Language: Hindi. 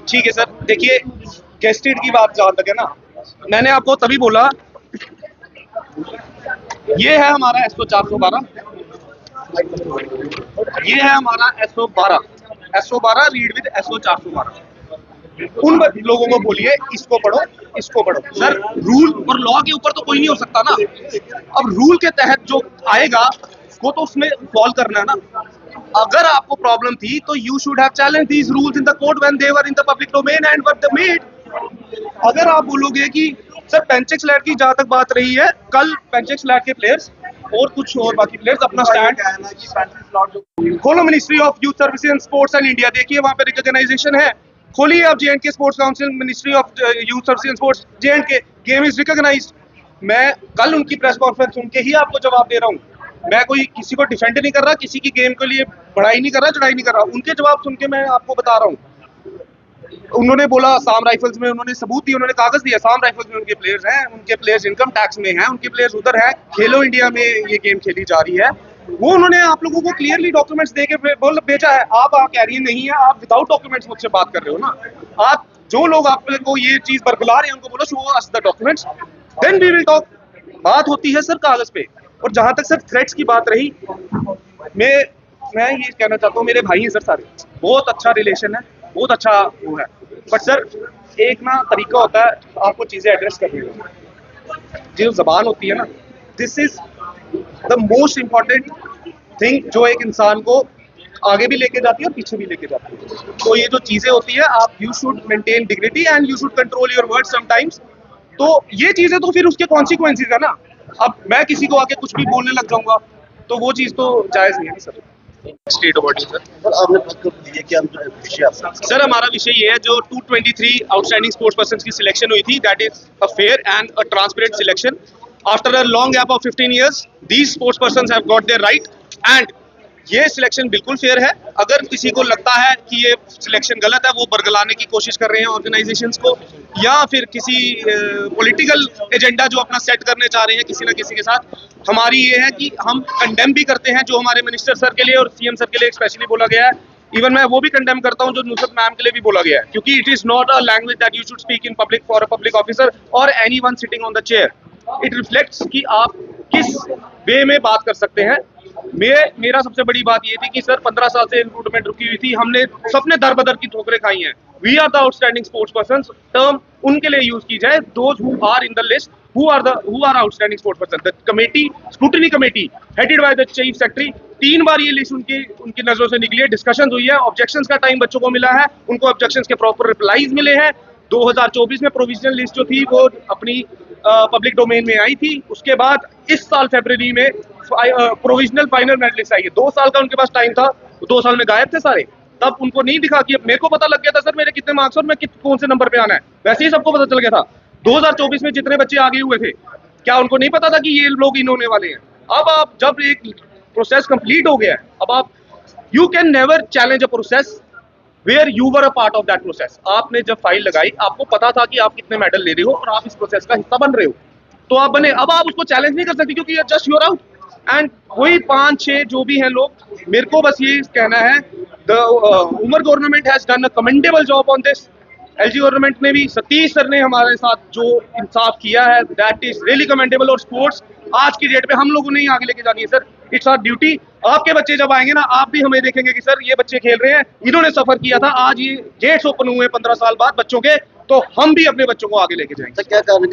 ठीक है सर, देखिए गेस्टेड की बात जहां तक है ना, मैंने आपको तभी बोला, ये है हमारा एसओ 412, ये है हमारा एसओ 12 रीड विद एसओ 412। उन लोगों को बोलिए इसको पढ़ो, इसको पढ़ो। सर रूल और लॉ के ऊपर तो कोई नहीं हो सकता ना। अब रूल के तहत जो आएगा वो तो उसमें फॉलो करना है ना। अगर आपको प्रॉब्लम थी तो you should have challenge these rules in the court when they were in the public domain and were the made. अगर आप बोलोगे कि सर पेंचेक्स लैट की जहां तक बात रही है, कल पेंचेक्स लैट के प्लेयर्स और कुछ और बाकी प्लेयर्स अपना स्टैंड खोलो। Ministry of youth services and sports and India, देखिए वहां पे रिकॉग्नाइजेशन है। खोलिए आप J and K sports council, ministry of youth services and sports, J and K game is recognised. मैं कल उनकी प्रेस कॉन्फ्रेंस सुन के ही आपको जवाब दे रहा हूँ। मैं कोई किसी को डिफेंड नहीं कर रहा, किसी की गेम के लिए बढ़ाई नहीं कर रहा, चढ़ाई नहीं कर रहा। उनके जवाब सुन के मैं आपको बता रहा हूँ। उन्होंने बोला असम राइफल्स में, उन्होंने सबूत दिया, उन्होंने कागज दिया, असम राइफल्स में उनके प्लेयर्स हैं, उनके प्लेयर्स इनकम टैक्स में हैं, उनके प्लेयर्स उधर हैं, खेलो इंडिया में ये गेम खेली जा रही है। वो उन्होंने आप लोगों को क्लियरली डॉक्यूमेंट्स देके बोल भेजा है। आप कह रही नहीं है, आप विदाउट डॉक्यूमेंट्स मुझसे बात कर रहे हो ना। आप जो लोग आपको ये चीज बरगला रहे हैं उनको बोलो show us the documents, then we will talk. बात होती है सर कागज पे। और जहां तक सर थ्रेट्स की बात रही, मैं ये कहना चाहता हूँ, मेरे भाई हैं सर सारे, बहुत अच्छा रिलेशन है, बहुत अच्छा वो है। बट सर एक ना तरीका होता है आपको चीजें एड्रेस करने का। जो जबान होती है ना, this is the most important thing जो एक इंसान को आगे भी लेके जाती है और पीछे भी लेके जाती है। तो ये जो चीजें होती है, आप you should maintain dignity and you should control your words sometimes. तो ये चीजें तो फिर उसके कॉन्सिक्वेंसेस है ना। अब मैं किसी को आके कुछ भी बोलने लग जाऊंगा तो वो चीज तो जायज नहीं है सर। स्टेट अवार्ड सर हमारा विषय ये है, जो 223 आउटस्टैंडिंग स्पोर्ट्स पर्सन की सिलेक्शन हुई थी, that is a fair and a transparent selection. After a long gap of 15 years these sports person have got their right and ये सिलेक्शन बिल्कुल फेयर है। अगर किसी को लगता है कि ये सिलेक्शन गलत है, वो बरगलाने की कोशिश कर रहे हैं ऑर्गेनाइजेशंस को, या फिर किसी पॉलिटिकल एजेंडा जो अपना सेट करने चाह रहे हैं किसी ना किसी के साथ, हमारी ये है कि हम कंडेम भी करते हैं जो हमारे मिनिस्टर सर के लिए और सीएम सर के लिए स्पेशली बोला गया है। इवन मैं वो भी कंडेम करता हूं जो नुसरत मैम के लिए भी बोला गया है, क्योंकि it is not a language that you should speak in public for a public officer और anyone sitting on the chair. It reflects कि आप किस वे में बात कर सकते हैं। मेरा सबसे बड़ी बात ये थी कि सर 15 साल से रिक्रूटमेंट रुकी हुई थी, हमने सबने दर बदर की ठोकरें खाई हैं। We are the outstanding sports person term उनके लिए यूज की जाए, those who are in the list who are outstanding sports person. The committee, scrutiny committee headed by the chief secretary, 3 बार ये लिस्ट उनकी नजरों से निकली है, डिस्कशन हुई है, ऑब्जेक्शंस का टाइम बच्चों को मिला है, उनको ऑब्जेक्शंस के प्रॉपर रिप्लाईज मिले हैं। 2024 में प्रोविजनल लिस्ट जो थी वो अपनी पब्लिक डोमेन में आई थी। उसके बाद इस साल फरवरी में प्रोविजनल फाइनल मेरिट लिस्ट आई है। 2 साल का उनके पास टाइम था, 2 साल में गायब थे सारे। तब उनको नहीं दिखा कि मेरे को पता लग गया था सर मेरे कितने मार्क्स और मैं कौन से नंबर पे आना है, वैसे ही सबको पता चल गया था। 2024 में जितने बच्चे आगे हुए थे, क्या उनको नहीं पता था कि ये लोग इन होने वाले हैं? अब आप जब एक प्रोसेस कंप्लीट हो गया है, अब आप you can never challenge a process where you were a part of that process. आपने जब फाइल लगाई, आपको पता था कि आप कितने मेडल ले रहे हो और आप इस प्रोसेस का हिस्सा बन रहे हो, तो आप बने। अब आप उसको चैलेंज नहीं कर सकते क्योंकि जस्ट यूर आउट। एंड वही 5-6 जो भी हैं लोग, मेरे को बस ये कहना है, the Omar government has done a commendable job on this. LG government ने भी, सतीश सर ने हमारे साथ जो इंसाफ किया है, दैट इज रियली कमेंडेबल। और स्पोर्ट्स आज की डेट पे हम लोगों ने ही आगे लेके जानी है सर, इट्स आवर ड्यूटी। आपके बच्चे जब आएंगे ना, आप भी हमें देखेंगे कि सर ये बच्चे खेल रहे हैं, इन्होंने सफर किया था, आज ये गेट्स ओपन हुए 15 साल बाद बच्चों के, तो हम भी अपने बच्चों को आगे लेके जाएंगे। क्या कारण